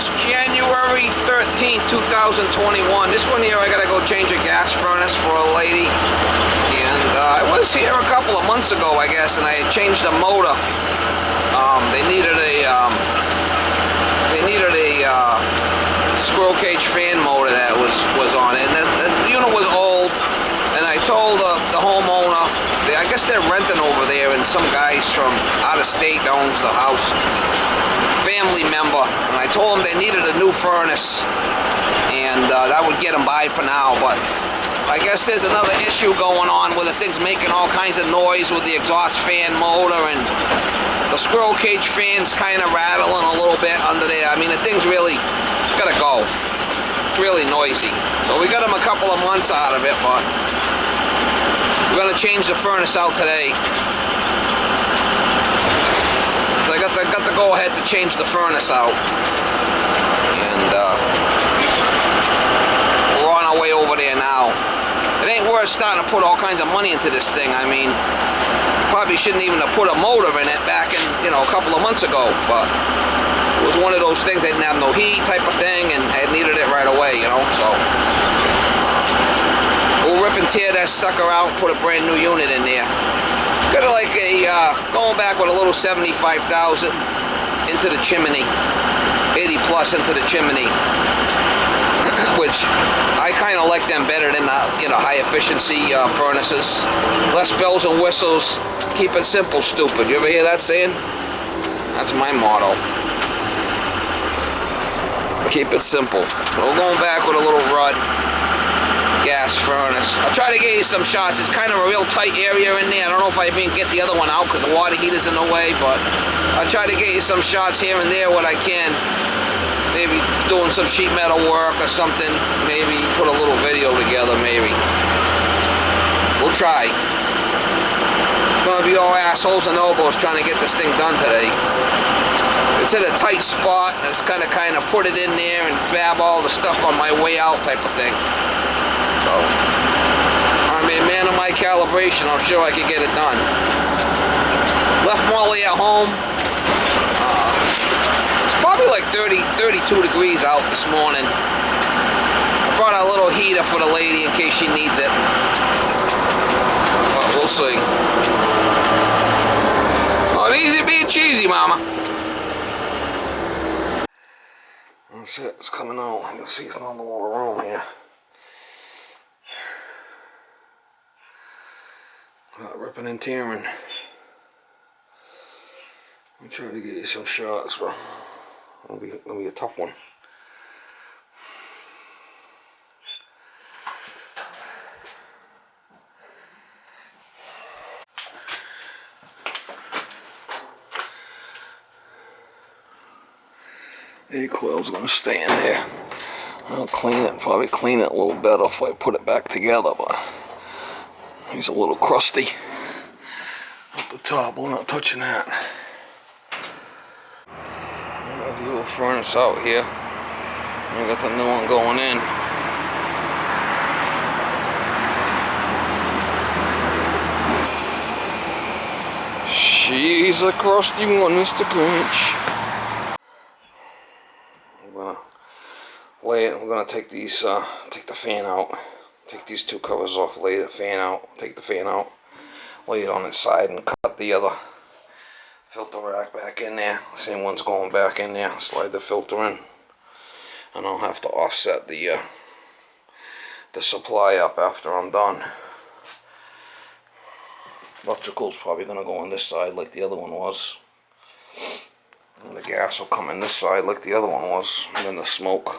is January 13th, 2021. This one here, I gotta go change a gas furnace for a lady. And I was here a couple of months ago, I guess, and I had changed the motor. They needed a squirrel cage fan motor that was on it. And the unit was old, and I told the homeowner, I guess they're renting over there, and some guys from out of state owns the house, family member, and I told them they needed a new furnace, and that would get them by for now. But I guess there's another issue going on where the thing's making all kinds of noise with the exhaust fan motor, and the squirrel cage fan's kind of rattling a little bit under there. I mean, the thing's really gotta go. It's really noisy. So we got them a couple of months out of it, but we're gonna change the furnace out today. So I got the go ahead to change the furnace out, and we're on our way over there now. It ain't worth starting to put all kinds of money into this thing. I mean, probably shouldn't even have put a motor in it back in, a couple of months ago, but it was one of those things that didn't have no heat type of thing, and I needed it right away, so we'll rip and tear that sucker out and put a brand new unit in there. Got like going back with a little 75,000 into the chimney, 80 plus into the chimney, which I kind of like them better than high efficiency furnaces. Less bells and whistles. Keep it simple, stupid. You ever hear that saying? That's my motto. Keep it simple. So we're going back with a little Rudd gas furnace. I'll try to get you some shots. It's kind of a real tight area in there. I don't know if I even get the other one out because the water heater's in the way, but I'll try to get you some shots here and there what I can. Maybe doing some sheet metal work or something. Maybe put a little video together, maybe. We'll try. Gonna be all assholes and elbows trying to get this thing done today. It's in a tight spot, and it's kind of put it in there and fab all the stuff on my way out type of thing. So, I mean, man of my calibration, I'm sure I could get it done. Left Molly at home. It's probably like 32 degrees out this morning. I brought a little heater for the lady in case she needs it. But we'll see. Oh, easy being cheesy, mama. That's it, it's coming out. You can see it's not a lot of room here. Ripping and tearing. I'm trying to get you some shots, but it'll be a tough one. The coil's gonna stay in there. I'll probably clean it a little better if I put it back together, but he's a little crusty at the top. We're not touching that. I got the old furnace out here. I got the new one going in. She's a crusty one, Mr. Grinch. We're gonna take these, take the fan out, take these two covers off, lay the fan out, take the fan out, lay it on its side, and cut the other filter rack back in there. Same one's going back in there. Slide the filter in, and I'll have to offset the supply up after I'm done. Electrical's probably gonna go on this side like the other one was, and the gas will come in this side like the other one was, and then the smoke.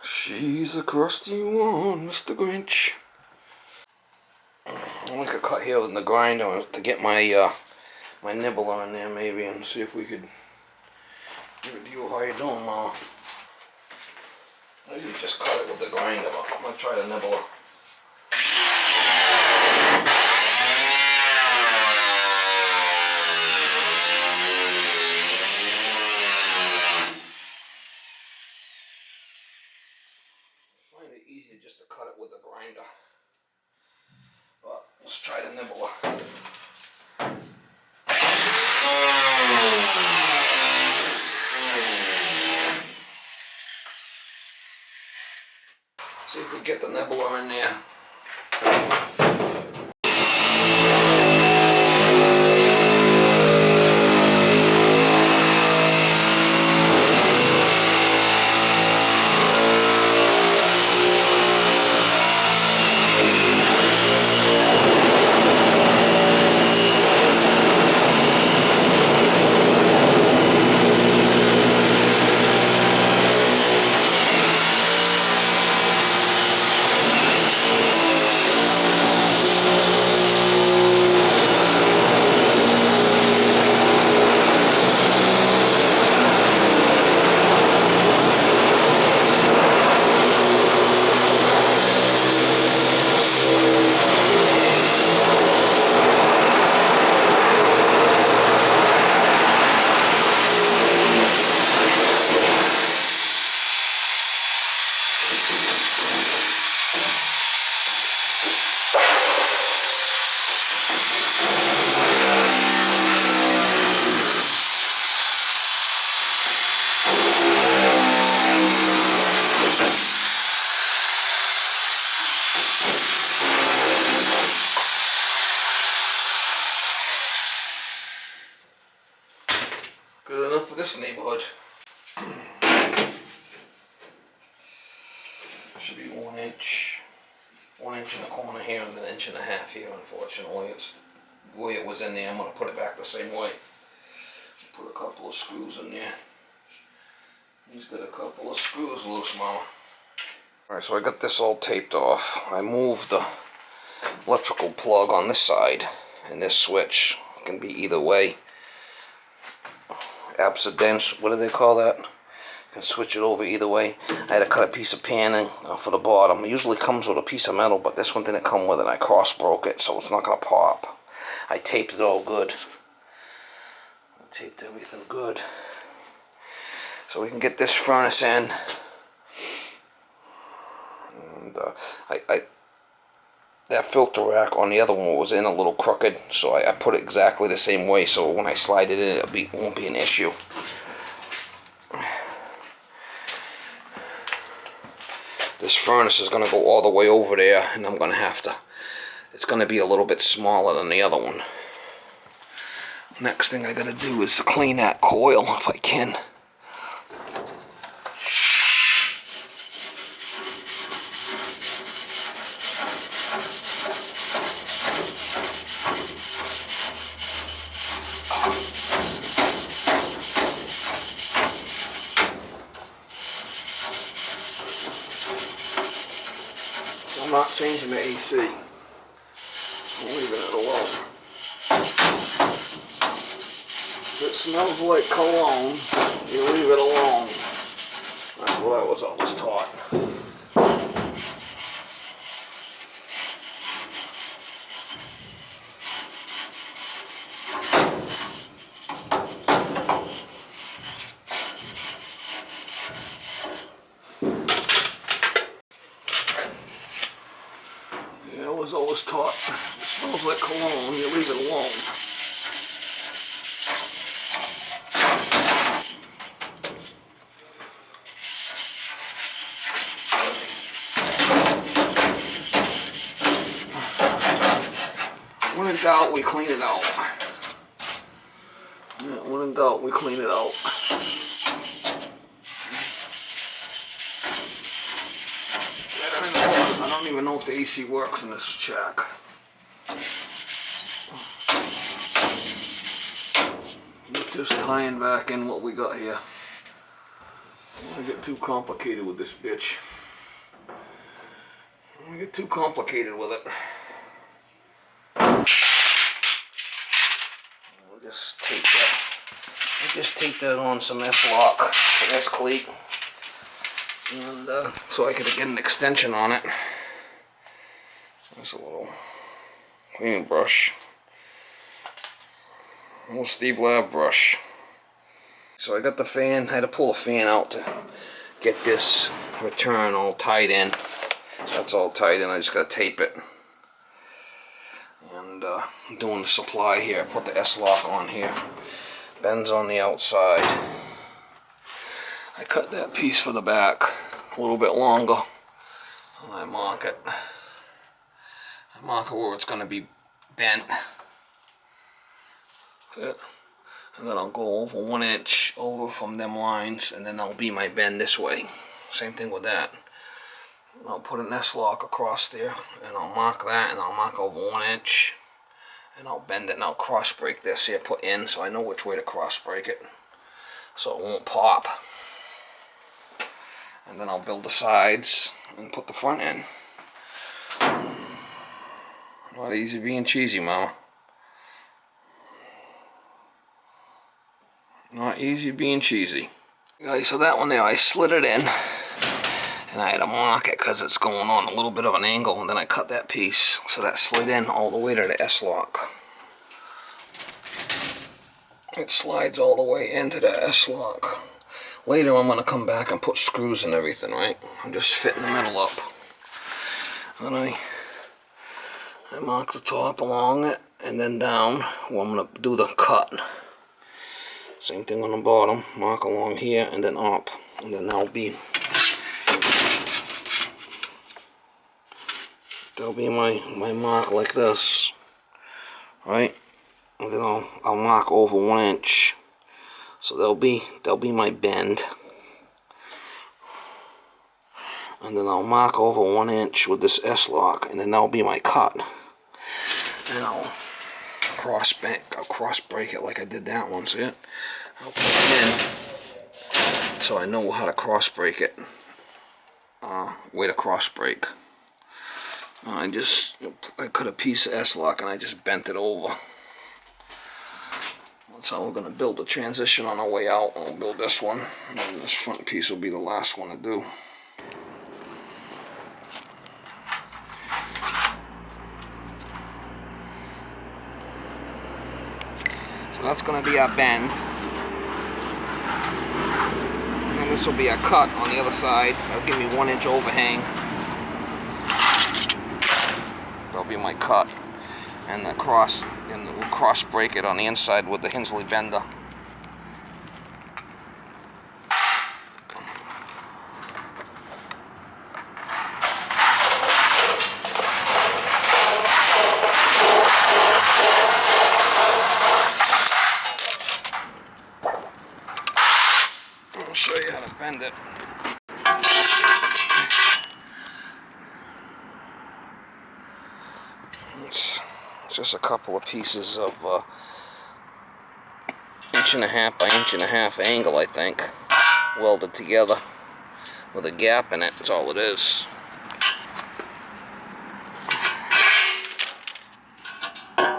She's a crusty one, Mr. Grinch. I'll make a cut here in the grinder to get my my nibbler in there maybe, and see if we could give it to you. How you doing, Ma? Maybe just cut it with the grinder, but I'm gonna try the nibbler. Easier just to cut it with the grinder, but Let's try the nibbler. See if we get the nibbler in there. Good enough for this neighborhood. Should be 1 inch. 1 inch in the corner here and an inch and a half here, unfortunately. It's the way it was in there. I'm going to put it back the same way. Put a couple of screws in there. He's got a couple of screws loose, Mama. Alright, so I got this all taped off. I moved the electrical plug on this side, and this switch can be either way. Absidence, what do they call that? You can switch it over either way. I had to cut a piece of paneling for the bottom. It usually comes with a piece of metal, but this one didn't come with it. I cross broke it, so it's not going to pop. I taped it all good. I taped everything good. So we can get this furnace in. And that filter rack on the other one was in a little crooked, so I put it exactly the same way, so when I slide it in, it won't be an issue. This furnace is going to go all the way over there, and I'm going to have to, it's going to be a little bit smaller than the other one. Next thing I got to do is clean that coil if I can. I'm not changing the AC. I'm leaving it alone. If it smells like cologne, you leave it alone. That's what I was always taught. I was always taught, it smells like cologne, you leave it alone. When in doubt, we clean it out. Yeah, when in doubt, we clean it out. I don't even know if the AC works in this shack. Just tying back in what we got here. I don't want to get too complicated with this bitch. I don't want to get too complicated with it. I'll just tape that. I just tape that on some S-lock, some S-cleat. And so I could get an extension on it. There's a little cleaning brush. A little Steve Lab brush. So I got the fan. I had to pull the fan out to get this return all tied in. That's all tied in. I just got to tape it. and doing the supply here. I put the S-lock on here. Bends on the outside. I cut that piece for the back a little bit longer, and I mark it. I mark it where it's going to be bent. And then I'll go over 1 inch over from them lines, and then that'll be my bend this way. Same thing with that. I'll put an S-lock across there, and I'll mark that, and I'll mark over 1 inch, and I'll bend it, and I'll cross break this here, put in, so I know which way to cross break it, so it won't pop. And then I'll build the sides and put the front in. Not easy being cheesy, mama. Not easy being cheesy. Okay, so that one there, I slid it in, and I had to mark it because it's going on a little bit of an angle, and then I cut that piece, so that slid in all the way to the S-lock. It slides all the way into the S-lock. Later I'm going to come back and put screws and everything, right? I'm just fitting the middle up. And I mark the top along it, and then down where I'm going to do the cut. Same thing on the bottom, mark along here and then up, and then there'll be my mark like this, right? And then I'll mark over 1 inch, so there'll be my bend, and then I'll mark over 1 inch with this S-lock, and then that'll be my cut, and I'll cross break it like I did that one. See it? I'll put it in so I know how to cross break it, way to cross break. I cut a piece of S-lock and I just bent it over. That's how we're going to build the transition on our way out. I'll build this one, and then this front piece will be the last one to do. So that's going to be our bend. And then this will be our cut on the other side. That'll give me 1 inch overhang. That'll be my cut. And we'll cross break it on the inside with the Hensley bender. I'll show you how to bend it. It's just a couple of pieces of 1.5 by 1.5 angle, I think, welded together with a gap in it. That's all it is. I'm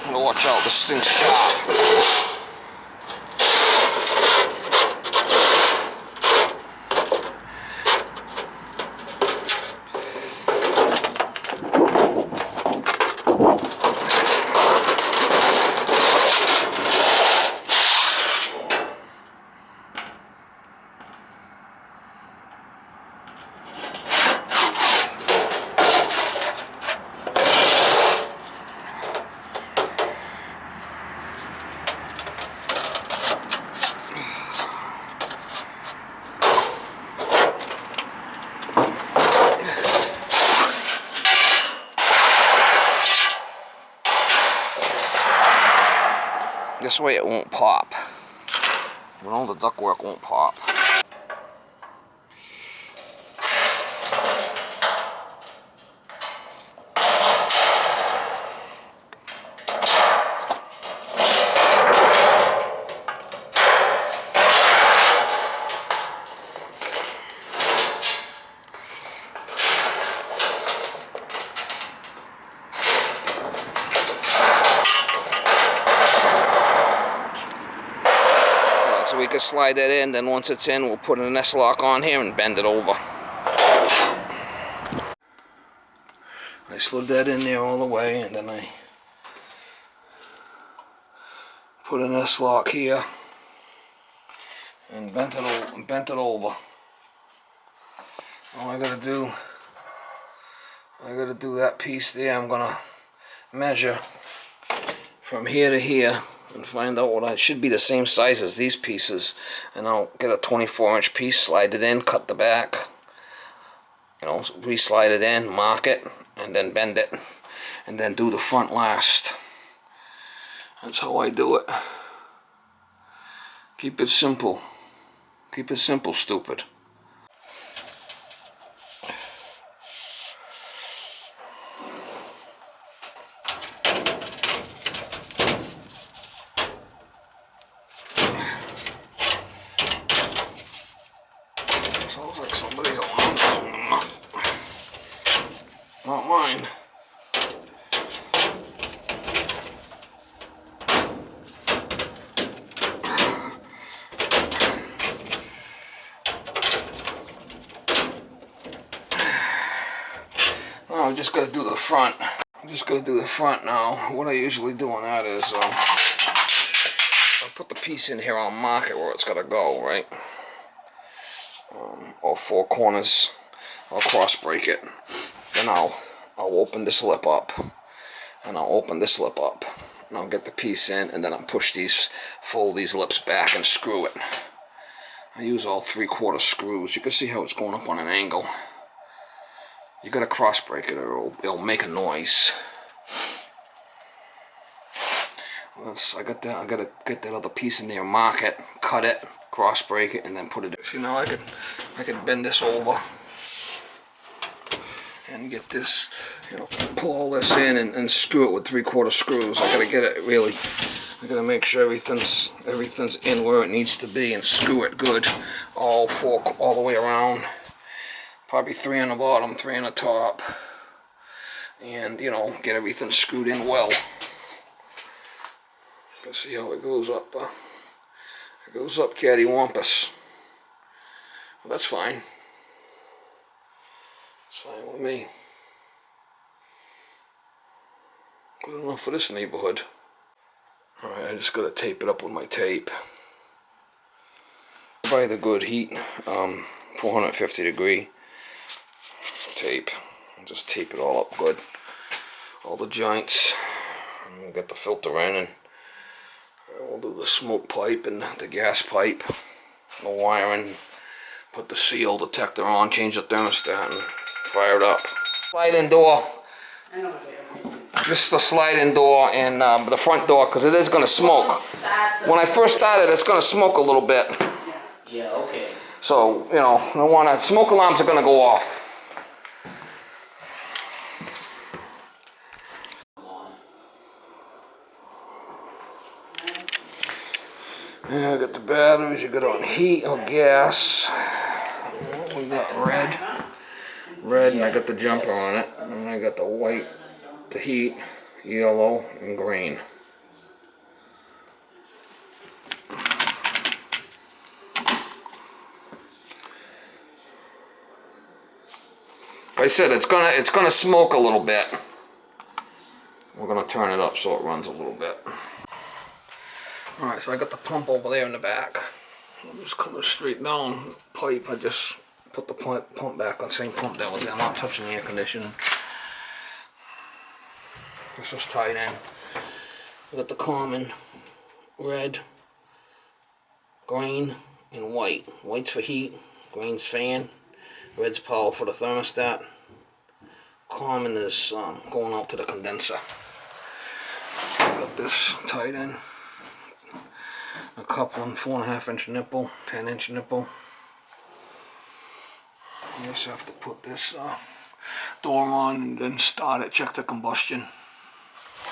gonna watch out, this thing's sharp. This way it won't pop. All the ductwork won't pop. So we can slide that in, then once it's in, we'll put an S-lock on here and bend it over. I slid that in there all the way, and then I put an S-lock here and bent it over. All I gotta do, I gotta do that piece there. I'm gonna measure from here to here and find out what I should be the same size as these pieces. And I'll get a 24-inch piece, slide it in, cut the back, you know, re-slide it in, mark it, and then bend it, and then do the front last. That's how I do it. Keep it simple. Keep it simple, stupid. Sounds like somebody's alarm's going off. Not mine. I'm just gonna do the front. I'm just gonna do the front now. What I usually do on that is I'll put the piece in here, I'll mark it where it's gotta go, right? All four corners, I'll cross break it. Then I'll open this lip up, and I'll open this lip up, and I'll get the piece in, and then I'll push these, fold these lips back and screw it. I use all 3/4 screws. You can see how it's going up on an angle. You gotta cross break it or it'll make a noise. I gotta get that other piece in there, mark it, cut it, cross break it, and then put it in. See, now I could bend this over and get this, you know, pull all this in and screw it with 3/4 screws. I gotta get it really, I gotta make sure everything's in where it needs to be and screw it good, all the way around. Probably 3 on the bottom, 3 on the top, and, you know, get everything screwed in well. You can see how it goes up. It goes up cattywampus. Well, that's fine. It's fine with me. Good enough for this neighborhood. Alright, I just gotta tape it up with my tape. By the good heat, 450 degree. Tape. I'll just tape it all up good. All the joints. And we'll get the filter in, and we'll do the smoke pipe and the gas pipe, the wiring, put the seal detector on, change the thermostat, and fire it up. Sliding door. Just the sliding door and the front door, because it is going to smoke. When I first started, it's going to smoke a little bit. Yeah, okay. So, you know, I don't want to, smoke alarms are going to go off. Yeah, I got the batteries, you got on heat or gas. We got red, and I got the jumper on it. And I got the white, the heat, yellow, and green. Like I said, it's gonna smoke a little bit. We're gonna turn it up so it runs a little bit. Alright, so I got the pump over there in the back. I'm just coming straight down pipe. I just put the pump back on the same pump that was there. I'm not touching the air conditioning. This is tied in. I got the common red, green, and white. White's for heat, green's fan, red's power for the thermostat. Common is going out to the condenser. Got this tied in. A coupling, 4.5-inch nipple, 10-inch nipple. You just have to put this door on and then start it, check the combustion.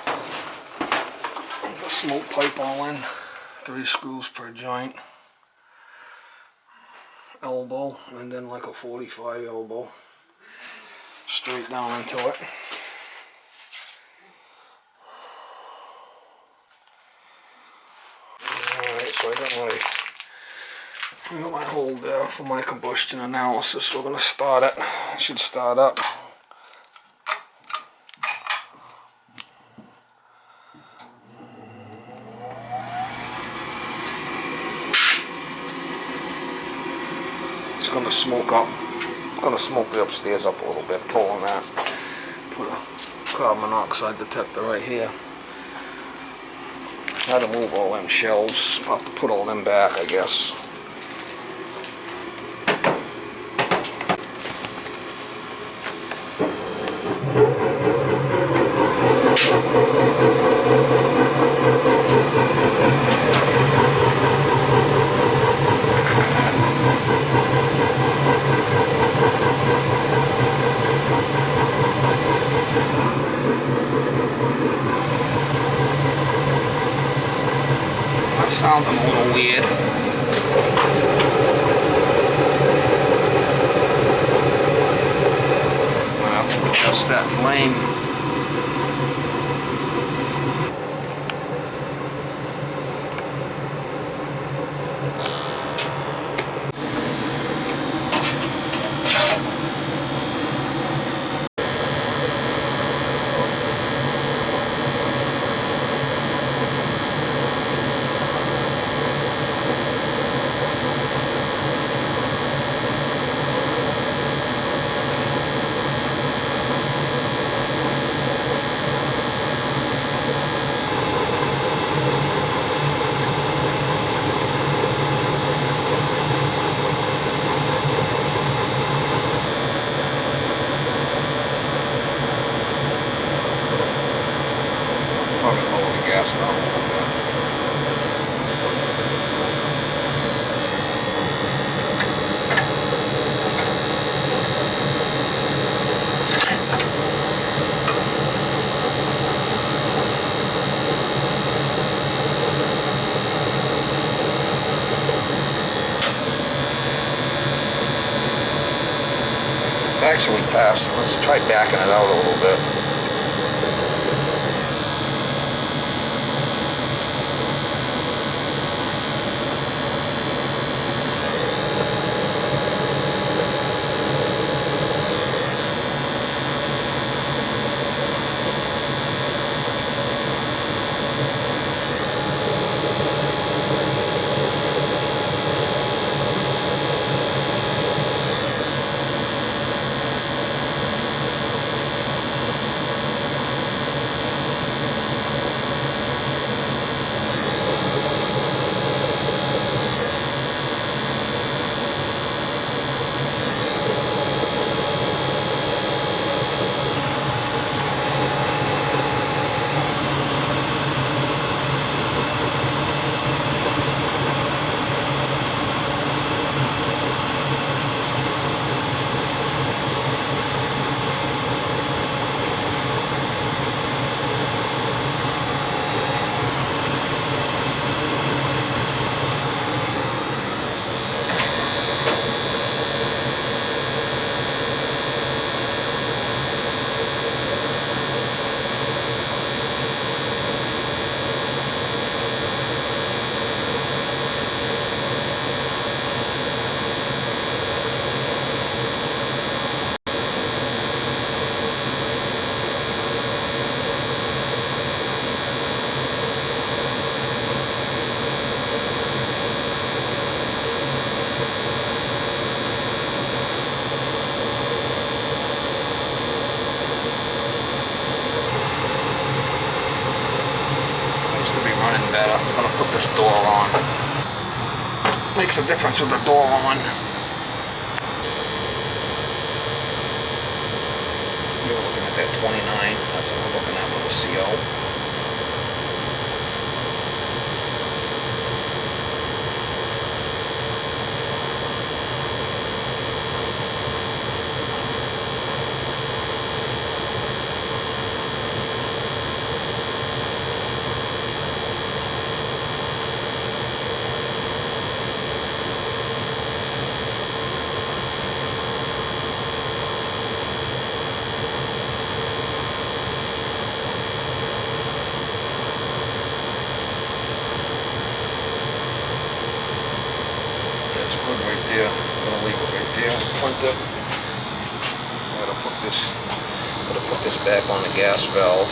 The smoke pipe all in, 3 screws per joint. Elbow, and then like a 45 elbow. Straight down into it. So I got my hole there for my combustion analysis. We're going to start it. It should start up. It's going to smoke up. It's going to smoke the upstairs up a little bit, pulling that. put a carbon monoxide detector right here. How to move all them shelves. I'll have to put all them back, I guess. That sounds a little weird. I'll have to adjust that flame. Probably lower the gas down a little bit. It's actually passing. Let's try backing it out a little bit. Better. I'm gonna put this door on. Makes a difference with the door on. You're looking at that 29. That's what we're looking at for the CO. Good right there. I'm gonna leave it right there. Point it. Gotta put this back on the gas valve.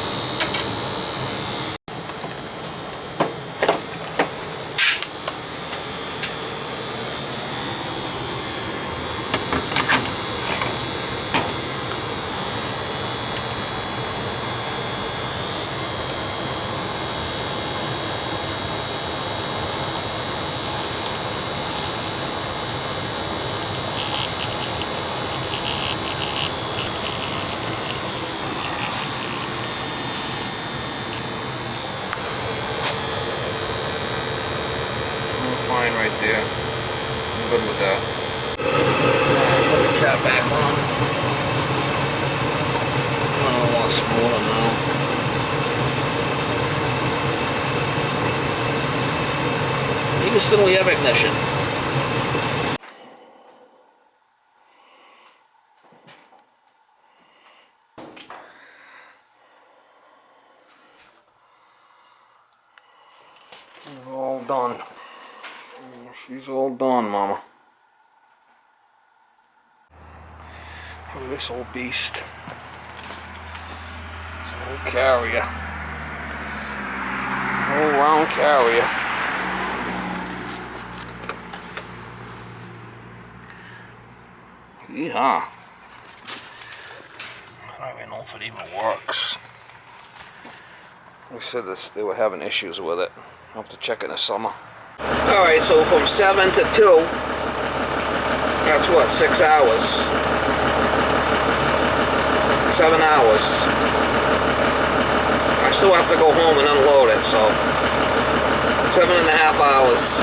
right there. I'm good with that. Put the cap back on. Oh, a lot smaller now. Maybe still we have ignition. It's all done. She's all done, Mama. Look at this old beast. It's an old carrier. Old round carrier. Yeah. I don't even know if it even works. They said this, they were having issues with it. I'll have to check it in the summer. Alright, so from 7 to 2, that's what, 6 hours? 7 hours. I still have to go home and unload it, so 7.5 hours.